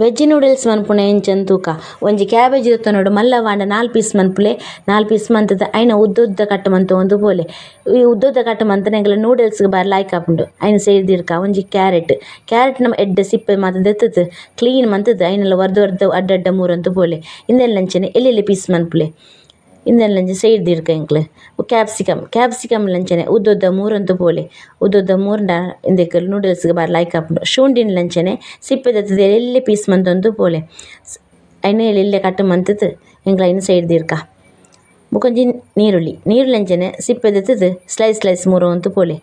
Veg noodles ಮನ್ಪುನ ಎಂಚಂದ್ ತೂಕ ಒಂಜಿ cabbage ದೆತ್ತೊನೊಡು ಮಲ್ಲ wander 4 piece ಮನ್ಪುಲೆ 4 piece ಮಂತುದು ಐನ ಉದ್ದ ಕಟ್ ಮಂತೊಂದು ಪೋಲೆ. ಈ ಉದ್ದ ಕಟ್ ಮಂತನ ಎಂಕಲ್ನ ನೂಡಲ್ಸ್‌ಗ್ ಬಾರಿ ಲಾಯ್ಕ್ ಆಪುಂಡು. ಐನ ಸೈಡ್ ದಿರ್ಕ ಒಂಜಿ ಕ್ಯಾರೆಟ್ ನಮ ಎಡ್ಡೆ ಸಿಪ್ಪೆ ಮಾತ ದೆತ್ತುದು ಕ್ಲೀನ್ ಮಂತುದು ಐನೆಲ್ಲ ಒರ್ದು ಅಡ್ಡಡ್ಡ ಮೂರಂತು ಪೋಲೆ. ಇಂದೆಲ್ಲಂಚನೆ ಎಲ್ಲೆಲ್ಲೆ ಪೀಸ್ ಮನ್ಪುಲೆ ಇಂದೆಲ್ಲಂಚ ಸೈಡ್ ದಿರ್ಕ ಎಂಕ್ಲೆ. ಕ್ಯಾಪ್ಸಿಕಮ್ ಲಂಚನೆ ಉದ್ದ ಮೂರಂತು ಪೋಲೆ. ಉದ್ದ ಮೂರ್ನ ಇಂದೆಕ್ಕಲ್ ನೂಡಲ್ಸ್‌ಗ್ ಬಾರಿ ಲಾಯ್ಕ್ ಆಪುಂಡು. ಶುಂಠಿನ್ ಲಂಚನೆ ಸಿಪ್ಪೆ ದೆತ್ತುದು ಎಲ್ಲೆ ಪೀಸ್ ಮಂತೊಂದು ಪೋಲೆ. ಐನ ಎಲ್ಲೆಲ್ಲೆ ಕಟ್ ಮಂತುದು ಎಂಕ್ಲೆ ಐನ ಸೈಡ್ ದಿರ್ಕ. ಬೊಕೊಂಜಿ ನೀರುಳ್ಳಿ ಅಂಚನೆ ಸಿಪ್ಪೆ ದೆತ್ತುದು ಸ್ಲೈಸ್ ಮೂರೊಂತು ಪೋಲೆ.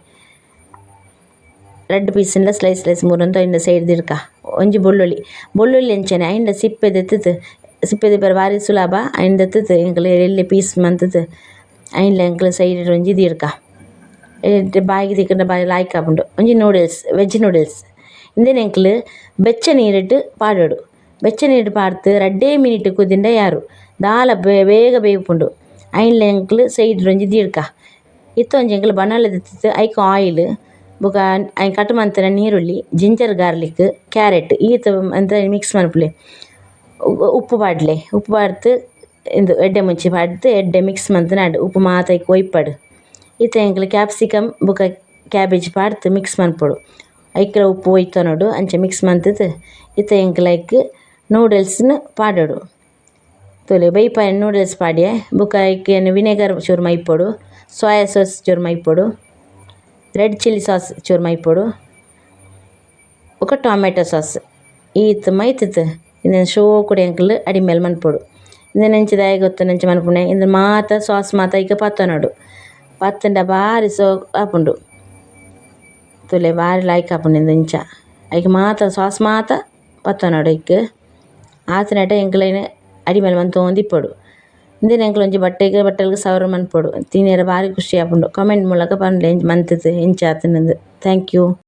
ರೆಡ್ ಪೀಸ್‌ನ್ಲ ಸ್ಲೈಸ್ ಮೂರೊಂದು ಐನ ಸೈಡ್ ದಿರ್ಕ. ಒಂಜಿ ಬೊಳ್ಳುಳ್ಳಿ ಅಂಚನೆ ಐನ ಸಿಪ್ಪೆ ದೆಪ್ಪರೆ ಬಾರಿ ಸುಲಭ ಐನ ದೆತ್ತುದು ಎಂಕ್ಲೆ ಎಲ್ಲೆ ಪೀಸ್ ಮಂತುದು ಐನ್ಲ ಎಂಕ್ಲೆ ಸೈಡ್ ಒಂಜಿ ದಿರ್ಕ. ಬಾಯಿಗೆ ತಿಕ್ಕುಂಡ ಬಾರಿ ಲಾಯ್ಕ್ ಆಪುಂಡು. ಒಂಜಿ ವೆಜ್ ನೂಡಲ್ಸ್ ಇಂದೆನ್ ಎಂಕ್ಲೆ ಬೆಚ್ಚ ನೀರಿಟ್ ಪಾಡೋಡು. ಬೆಚ್ಚ ನೀರಿಟ್ ಪಾಡ್ದು 2 ಮಿನಿಟ್ ಕುದಿಂಡ ಯಾರು ದಾಲ ಬೇಗ ಬೇಯ್ಪುಂಡು. ಐನ್ಲ ಎಂಕ್ಲೆ ಸೈಡ್ ಒಂಜಿ ದಿರ್ಕ. ಇತ್ತೊಂಜಿ ಎಂಕ್ಲೆ ಬಣಲ ದೆತ್ತಿತ್ತು ಐಕ್ ಆಯಿಲ್ ಬೊಕ ಐನ್ ಕಟ್ ಮಂತಿನ ನೀರುಳ್ಳಿ ಜಿಂಜರ್ ಗಾರ್ಲಿಕ್ ಕ್ಯಾರೆಟ್ ಈತ ಅಂತ ಮಿಕ್ಸ್ ಮನ್ಪುಲೆ. ಉಪ್ಪು ಪಾಡ್ದು ಎಡ್ಡೆ ಮುಂಚಿ ಪಾಡ್ದು ಎಡ್ಡೆ ಮಿಕ್ಸ್ ಮಂತುನಾಡು ಉಪ್ಪು ಮಾತ ಐಕ್ ಒಯ್ಪಡು. ಈತ ಎಂಕ್ಲೆ ಕ್ಯಾಪ್ಸಿಕಮ್ ಬೊಕ ಕ್ಯಾಬೇಜ್ ಪಾಡ್ದು ಮಿಕ್ಸ್ ಮನ್ಪೊಡು. ಐಕ್ಲ ಉಪ್ಪು ಒಯ್ತೊನೊಡು ಅಂಚ ಮಿಕ್ಸ್ ಮಂತುದು ಈತ ಎಂಕ್ಲೆ ಐಕ್ ನೂಡಲ್ಸ್‌ನ್ ಪಾಡೋಡು. ತೂಲೆ ಬೈಪಾಯಿನ ನೂಡಲ್ಸ್ ಪಾಡ್ಯೆ ಬೊಕ ಐಕ್ ವಿನೆಗರ್ ಚೂರು ಮೈಪೊಡು, ಸೋಯಾ ಸಾಸ್ ಚೂರು ಮೈಪೊಡು, ರೆಡ್ ಚಿಲ್ಲಿ ಸಾಸ್ ಚೂರು ಮೈಪೊಡು, ಬೊಕ ಟೊಮೆಟೊ ಸಾಸ್ ಈತ್ ಮೈತುದು ಇಂದೆನ್ ಶೋಕುಡು ಎಂಕ್ಲೆ ಅಡಿಮೇಲ್ ಮನ್ಪೊಡು. ಇಂದೆನ್ ಎಂಚ ದಾಯೆ ಗೊತ್ತುಂಡು ಮನ್ಪುನೆ ಇಂದೆನ್ ಮಾತ ಸಾಸ್ ಮಾತ ಐಕ ಪತ್ತೊನೊಡು. ಪತ್ತುಂಡ ಬಾರಿ ಆಪುಂಡು. ತೂಲೆ ಬಾರಿ ಲಾಯ್ಕ್ ಆಪುಂಡು ಇಂದು ಇಂಚ ಐಕ್ ಮಾತ ಸಾಸ್ ಮಾತ ಪತ್ತೊನೊಡು ಐಕ್ ಆತ್ ನೆಟ ಎಂಕ್ಲೆ ಐನ ಅಡಿಮೇಲ್ ಮಂತೊಂದು ಇಪ್ಪೊಡು. ಇಂದೆನ್ ಎಂಕ್ಲೆ ಒಂಜಿ ಬಟ್ಟೆಗ್ ಸರ್ವ್ ಮನ್ಪೊಡು. ತಿನ್ಯರೆ ಬಾರಿ ಖುಷಿ ಆಪುಂಡು. ಕಮೆಂಟ್ ಮೂಲಕ ಪನ್ಲೆ ಮಂತುದು ಎಂಚ ಆತುಂಡು. Thank you.